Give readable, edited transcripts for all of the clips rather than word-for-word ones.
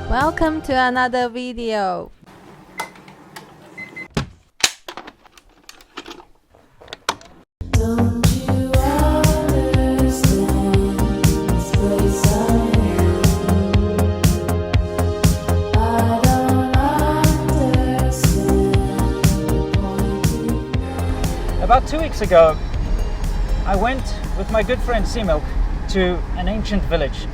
Welcome to another video. Don't you understand this place I am? I don't understand the point. About 2 weeks ago, I went with my good friend Seamilk to an ancient village,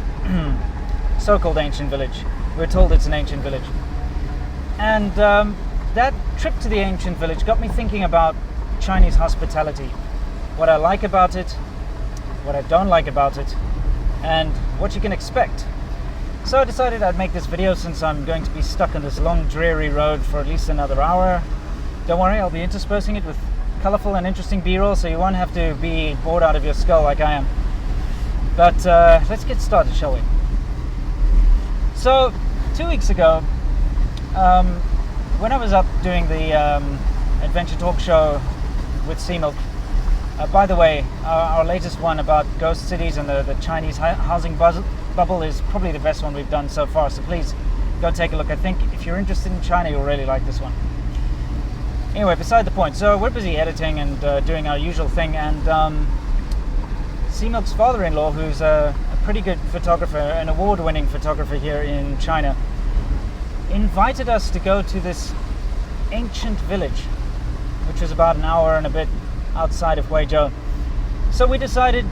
so-called ancient village. We're told it's an ancient village. And that trip to the ancient village got me thinking about Chinese hospitality. What I like about it, what I don't like about it, and what you can expect. So I decided I'd make this video since I'm going to be stuck on this long dreary road for at least another hour. Don't worry, I'll be interspersing it with colorful and interesting b-roll, so you won't have to be bored out of your skull like I am. But let's get started, shall we? So 2 weeks ago, when I was up doing the adventure talk show with Seamilk, by the way, our latest one about ghost cities and the Chinese housing bubble is probably the best one we've done so far, so please go take a look. I think if you're interested in China, you'll really like this one. Anyway, beside the point, so we're busy editing and doing our usual thing, and Seamilk's father-in-law, who's a pretty good photographer, an award-winning photographer here in China, invited us to go to this ancient village, which is about an hour and a bit outside of Huizhou. So we decided,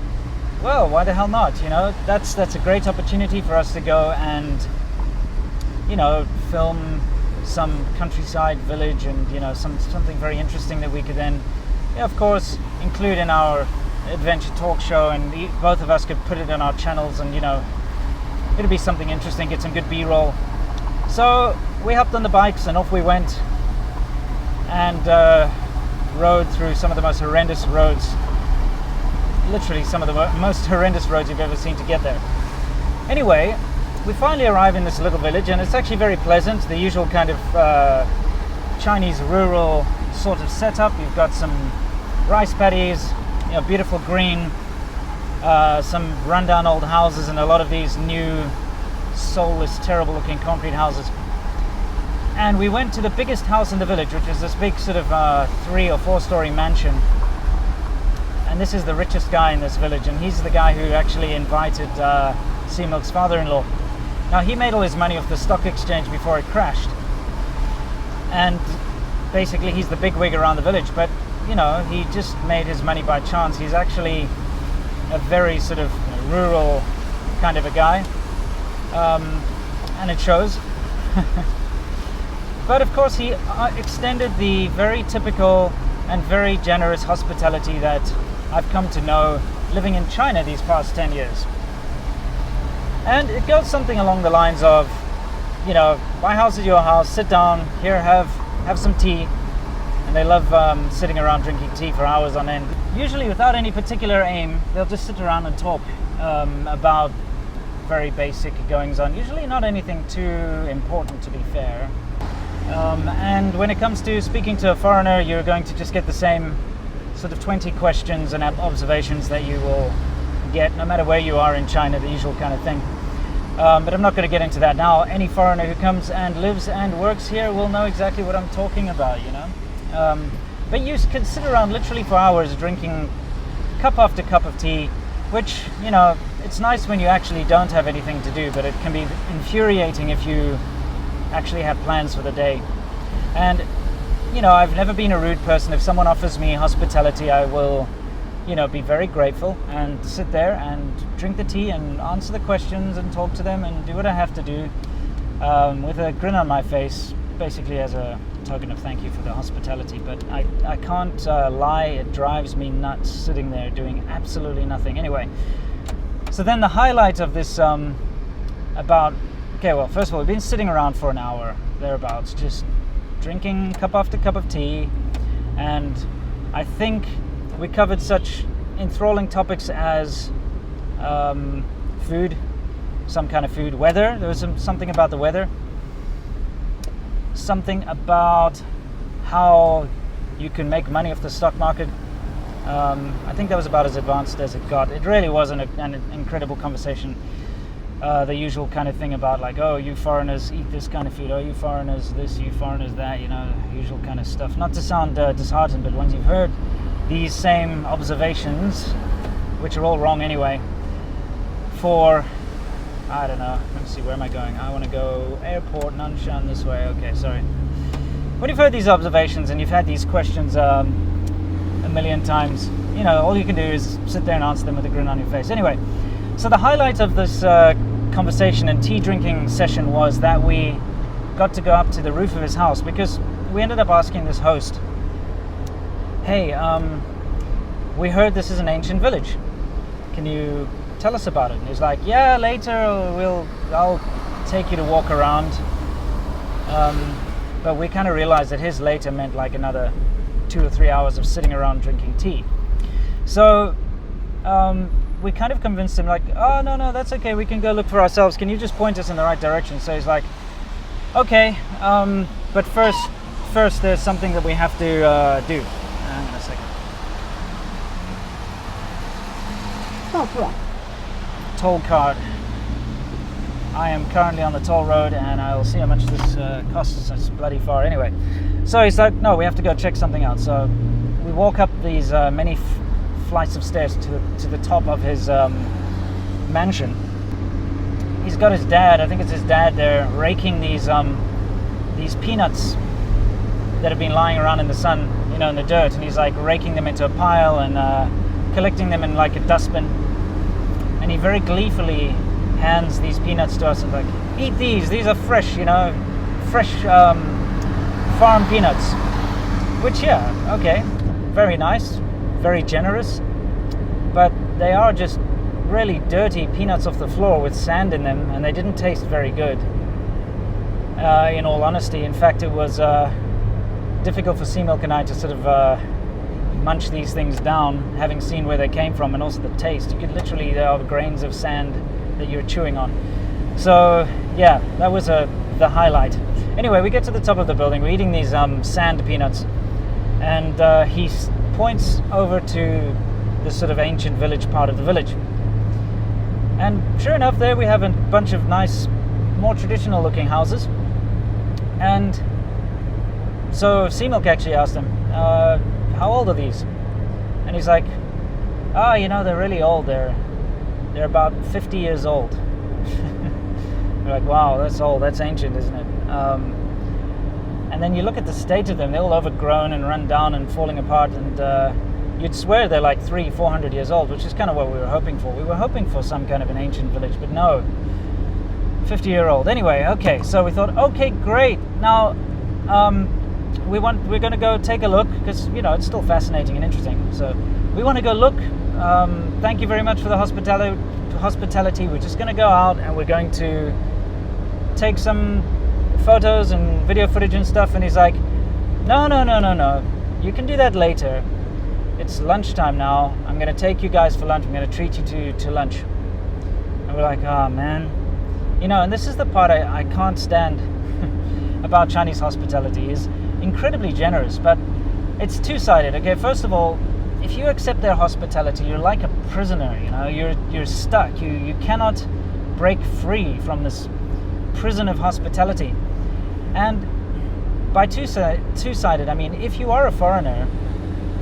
well, why the hell not? You know, that's a great opportunity for us to go and, you know, film some countryside village and, you know, something very interesting that we could then, of course, include in our adventure talk show, and both of us could put it on our channels, and, you know, it'd be something interesting, get some good b-roll. So we hopped on the bikes and off we went, and rode through some of the most horrendous roads, literally some of the most horrendous roads you've ever seen to get there. Anyway, we finally arrive in this little village, and it's actually very pleasant, the usual kind of Chinese rural sort of setup. You've got some rice paddies, you know, beautiful green, some rundown old houses, and a lot of these new soulless, terrible looking concrete houses. And we went to the biggest house in the village, which is this big sort of 3 or 4 story mansion. And this is the richest guy in this village, and he's the guy who actually invited Seamilk's father-in-law. Now, he made all his money off the stock exchange before it crashed, and basically he's the big wig around the village, but, you know, he just made his money by chance. He's actually a very sort of rural kind of a guy, and it shows. But of course he extended the very typical and very generous hospitality that I've come to know living in China these past 10 years. And it goes something along the lines of, you know, my house is your house, sit down, here, have some tea. And they love sitting around drinking tea for hours on end. Usually without any particular aim, they'll just sit around and talk about very basic goings on. Usually not anything too important, to be fair. And when it comes to speaking to a foreigner, you're going to just get the same sort of 20 questions and observations that you will get no matter where you are in China, the usual kind of thing. But I'm not going to get into that now. Any foreigner who comes and lives and works here will know exactly what I'm talking about, you know. But you can sit around literally for hours drinking cup after cup of tea, which, you know, it's nice when you actually don't have anything to do, but it can be infuriating if you actually have plans for the day. And, you know, I've never been a rude person. If someone offers me hospitality, I will, you know, be very grateful and sit there and drink the tea and answer the questions and talk to them and do what I have to do, with a grin on my face, basically as a token of thank you for the hospitality. But I can't lie, it drives me nuts sitting there doing absolutely nothing. Anyway, so then the highlight of this okay, well, first of all, we've been sitting around for an hour thereabouts, just drinking cup after cup of tea, and I think we covered such enthralling topics as food, some kind of food, weather. There was something about the weather, something about how you can make money off the stock market. I think that was about as advanced as it got. It really was an incredible conversation. the usual kind of thing about like, oh, you foreigners eat this kind of food, oh, you foreigners this, you foreigners that, you know, usual kind of stuff. Not to sound disheartened, but once you've heard these same observations, which are all wrong anyway, for, I don't know, let me see, where am I going? I want to go airport, Nanshan this way, okay, sorry. When you've heard these observations and you've had these questions a million times, you know, all you can do is sit there and answer them with a grin on your face. Anyway, so the highlight of this conversation and tea drinking session was that we got to go up to the roof of his house, because we ended up asking this host, hey, we heard this is an ancient village. Can you tell us about it? And he's like, yeah, later I'll take you to walk around. But we kind of realized that his later meant like another 2 or 3 hours of sitting around drinking tea. So we kind of convinced him like, oh, no, that's okay. We can go look for ourselves. Can you just point us in the right direction? So he's like, okay, but first there's something that we have to do. Hang on a second. Toll card. I am currently on the toll road and I'll see how much this costs. It's bloody far anyway. So he's like, no, we have to go check something out. So we walk up these many flights of stairs to the top of his mansion. He's got his dad, I think it's his dad there, raking these peanuts that have been lying around in the sun, you know, in the dirt, and he's like raking them into a pile and collecting them in like a dustbin. And he very gleefully hands these peanuts to us and like, eat these are fresh, you know, fresh farm peanuts. Which, yeah, okay, very nice, very generous, but they are just really dirty peanuts off the floor with sand in them, and they didn't taste very good, in all honesty. In fact, it was difficult for Sea Milk and I to sort of munch these things down, having seen where they came from and also the taste. You could literally, there are grains of sand that you're chewing on. So yeah, that was the highlight. Anyway, we get to the top of the building, we're eating these sand peanuts, and he points over to the sort of ancient village part of the village. And sure enough, there we have a bunch of nice, more traditional looking houses. And so Sea Milk actually asked him, how old are these? And he's like, oh, you know, they're really old. They're about 50 years old. We're like, wow, that's old. That's ancient, isn't it? And then you look at the state of them. They're all overgrown and run down and falling apart. And you'd swear they're like 300-400 years old, which is kind of what we were hoping for. We were hoping for some kind of an ancient village, but no, 50-year-old. Anyway, okay, so we thought, okay, great. Now, we're going to go take a look, because, you know, it's still fascinating and interesting. So we want to go look. Thank you very much for the hospitality. We're just going to go out and we're going to take some photos and video footage and stuff. And he's like, no, you can do that later. It's lunchtime now. I'm going to take you guys for lunch. I'm going to treat you to lunch. And we're like, oh man, you know, and this is the part I can't stand about Chinese hospitality, is incredibly generous, but it's two-sided. Okay, first of all, if you accept their hospitality, you're like a prisoner, you know, you're stuck. You cannot break free from this prison of hospitality. And by two-sided, I mean, if you are a foreigner,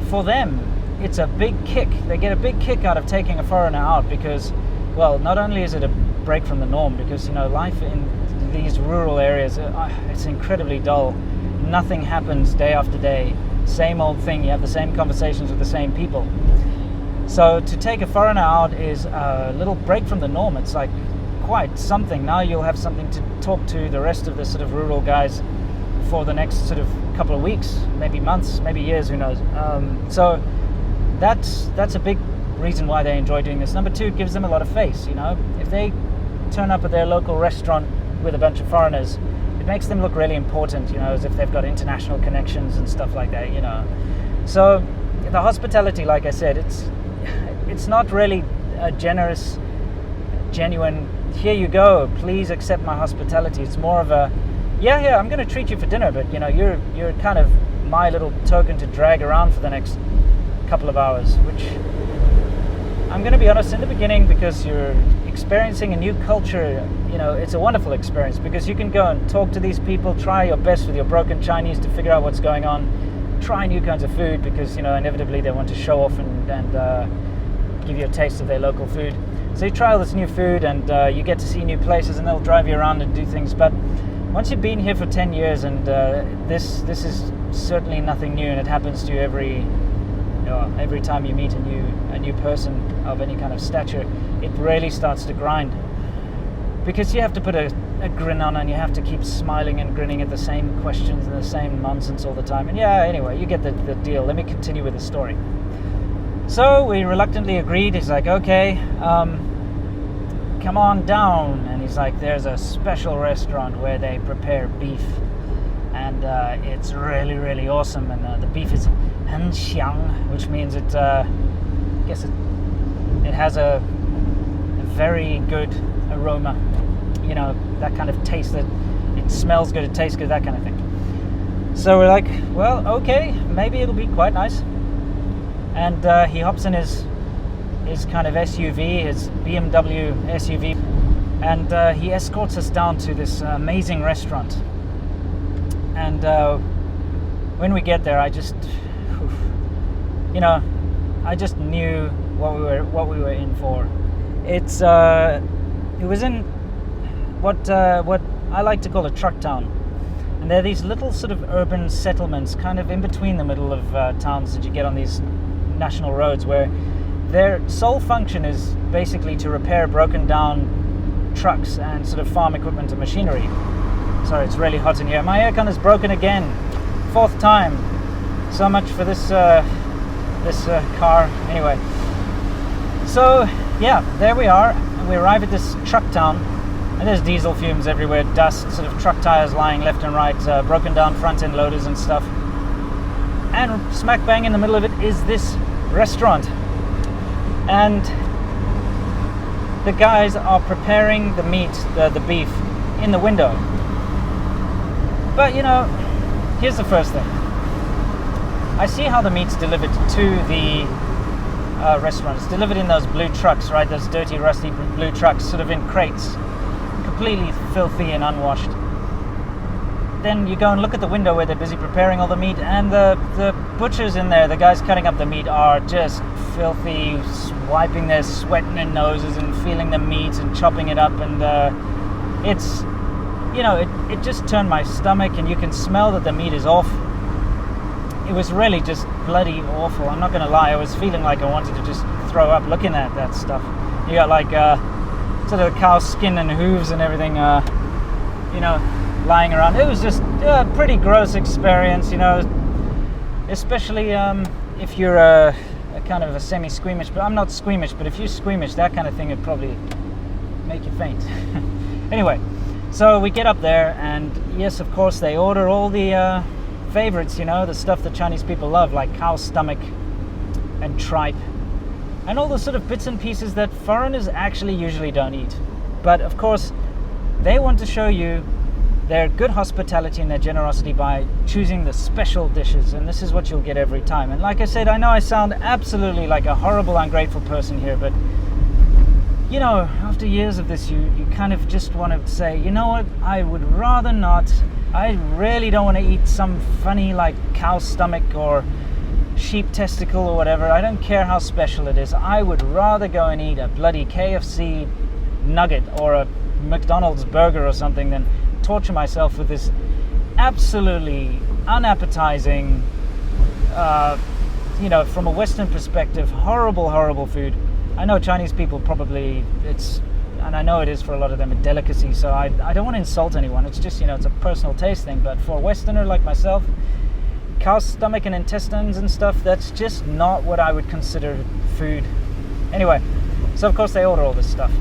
for them, it's a big kick. They get a big kick out of taking a foreigner out, because, well, not only is it a break from the norm, because, you know, life in these rural areas, it's incredibly dull. Nothing happens day after day. Same old thing. You have the same conversations with the same people. So to take a foreigner out is a little break from the norm. It's like quite something. Now you'll have something to talk to the rest of the sort of rural guys for the next sort of couple of weeks, maybe months, maybe years, who knows. So that's a big reason why they enjoy doing this. Number two, it gives them a lot of face, you know. If they turn up at their local restaurant with a bunch of foreigners, it makes them look really important, you know, as if they've got international connections and stuff like that, you know. So the hospitality, like I said, it's not really a generous, genuine, here you go, please accept my hospitality. It's more of a, yeah, I'm going to treat you for dinner, but, you know, you're kind of my little token to drag around for the next couple of hours, which I'm going to be honest, in the beginning, because you're experiencing a new culture, you know, it's a wonderful experience because you can go and talk to these people, try your best with your broken Chinese to figure out what's going on, try new kinds of food because, you know, inevitably they want to show off and give you a taste of their local food. So you try all this new food and you get to see new places and they'll drive you around and do things. But once you've been here for 10 years and this is certainly nothing new, and it happens to you every time you meet a new person of any kind of stature, it really starts to grind. Because you have to put a grin on and you have to keep smiling and grinning at the same questions and the same nonsense all the time. And yeah, anyway, you get the deal. Let me continue with the story. So we reluctantly agreed. He's like, okay, come on down. And he's like, there's a special restaurant where they prepare beef. And it's really, really awesome. And the beef is 很香, which means it has a very good aroma. You know, that kind of taste, that it smells good, it tastes good, that kind of thing. So we're like, well, okay, maybe it'll be quite nice. And he hops in his kind of SUV, his BMW SUV, and he escorts us down to this amazing restaurant. And when we get there, I just knew what we were in for. It was in what I like to call a truck town, and they're these little sort of urban settlements, kind of in between the middle of towns that you get on these national roads, where their sole function is basically to repair broken down trucks and sort of farm equipment and machinery. Sorry, it's really hot in here. My aircon is broken again, 4th time. So much for this car. Anyway, so yeah, there we are. We arrive at this truck town, and there's diesel fumes everywhere, dust, sort of truck tires lying left and right, broken down front end loaders and stuff. And smack bang in the middle of it is this restaurant, and the guys are preparing the meat, the beef, in the window. But you know, here's the first thing. I see how the meat's delivered to the restaurant. It's delivered in those blue trucks, right? Those dirty, rusty blue trucks, sort of in crates, completely filthy and unwashed. Then you go and look at the window where they're busy preparing all the meat, and the butchers in there, the guys cutting up the meat, are just filthy, wiping their sweat in their noses and feeling the meat and chopping it up, and it's, you know, it just turned my stomach, and you can smell that the meat is off. It was really just bloody awful. I'm not going to lie, I was feeling like I wanted to just throw up looking at that stuff. You got like sort of cow skin and hooves and everything, you know, lying around. It was just a pretty gross experience, you know, especially if you're a kind of a semi-squeamish, but I'm not squeamish, but if you're squeamish, that kind of thing would probably make you faint. Anyway, so we get up there, and yes, of course, they order all the favorites, you know, the stuff that Chinese people love, like cow stomach and tripe, and all the sort of bits and pieces that foreigners actually usually don't eat. But of course, they want to show you their good hospitality and their generosity by choosing the special dishes, and this is what you'll get every time. And like I said, I know I sound absolutely like a horrible, ungrateful person here, but you know, after years of this, you kind of just want to say, you know what, I would rather not. I really don't want to eat some funny like cow stomach or sheep testicle or whatever. I don't care how special it is. I would rather go and eat a bloody KFC nugget or a McDonald's burger or something than torture myself with this absolutely unappetizing, you know, from a Western perspective, horrible food. I know Chinese people probably, and I know it is for a lot of them, a delicacy, so I don't want to insult anyone. It's just, you know, it's a personal taste thing. But for a Westerner like myself, cow stomach and intestines and stuff, that's just not what I would consider food. Anyway, so of course they order all this stuff.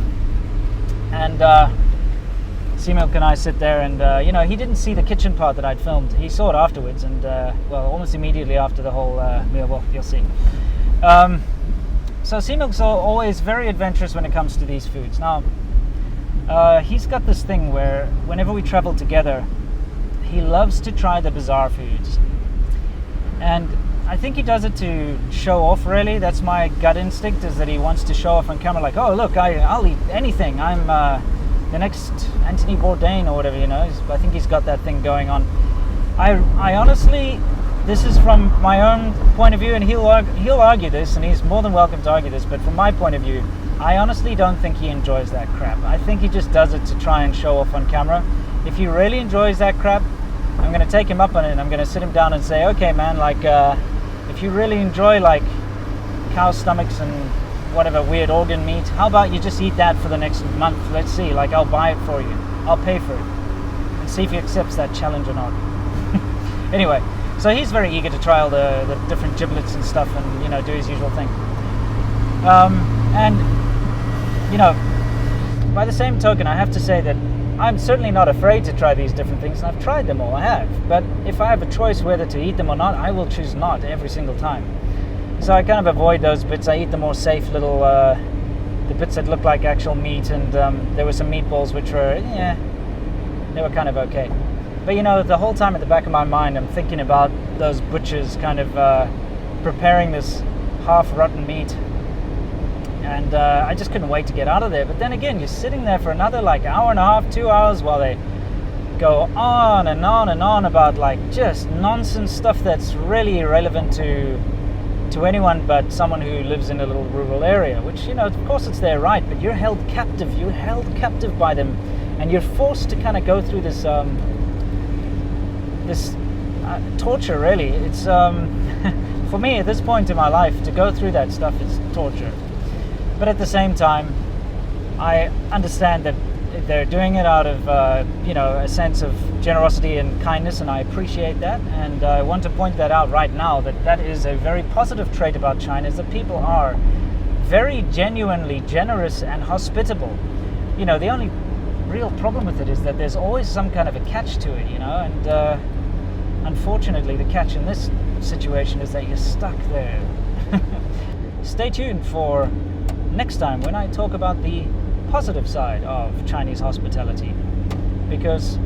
And Seamilk and I sit there, and you know, he didn't see the kitchen part that I'd filmed. He saw it afterwards, and well, almost immediately after the whole meal. Well, you'll see. So Seamilk's always very adventurous when it comes to these foods. Now, he's got this thing where whenever we travel together, he loves to try the bizarre foods. And I think he does it to show off, really. That's my gut instinct, is that he wants to show off on camera, like, oh, look, I'll eat anything. I'm the next Anthony Bourdain or whatever, you know. I think he's got that thing going on. I honestly, this is from my own point of view, and he'll argue this, and he's more than welcome to argue this, but from my point of view, I honestly don't think he enjoys that crap. I think he just does it to try and show off on camera. If he really enjoys that crap, I'm going to take him up on it, and I'm going to sit him down and say, okay, man, like, if you really enjoy, like, cow stomachs and whatever weird organ meat, how about you just eat that for the next month? Let's see, like, I'll buy it for you. I'll pay for it. And see if he accepts that challenge or not. Anyway, so he's very eager to try all the different giblets and stuff and, you know, do his usual thing. And, you know, by the same token, I have to say that I'm certainly not afraid to try these different things, and I've tried them all, I have. But if I have a choice whether to eat them or not, I will choose not every single time. So I kind of avoid those bits. I eat the more safe little, the bits that look like actual meat, and there were some meatballs which were, yeah, they were kind of okay. But you know, the whole time at the back of my mind, I'm thinking about those butchers kind of preparing this half-rotten meat. And I just couldn't wait to get out of there. But then again, you're sitting there for another like hour and a half, 2 hours, while they go on and on and on about like just nonsense stuff that's really irrelevant to anyone but someone who lives in a little rural area, which, you know, of course it's their right, but you're held captive. You're held captive by them, and you're forced to kind of go through this torture, really. It's for me at this point in my life, to go through that stuff is torture. But at the same time, I understand that they're doing it out of, you know, a sense of generosity and kindness, and I appreciate that. And I want to point that out right now, that that is a very positive trait about China, is that people are very genuinely generous and hospitable. You know, the only real problem with it is that there's always some kind of a catch to it, you know, and unfortunately the catch in this situation is that you're stuck there. Stay tuned for next time when I talk about the positive side of Chinese hospitality, because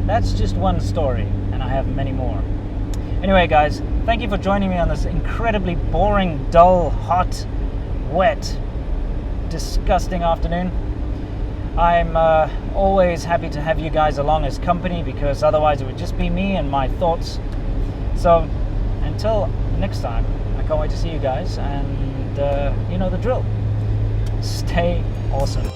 that's just one story and I have many more. Anyway guys, thank you for joining me on this incredibly boring, dull, hot, wet, disgusting afternoon. I'm always happy to have you guys along as company, because otherwise it would just be me and my thoughts. So until next time, I can't wait to see you guys, and you know the drill. Stay awesome.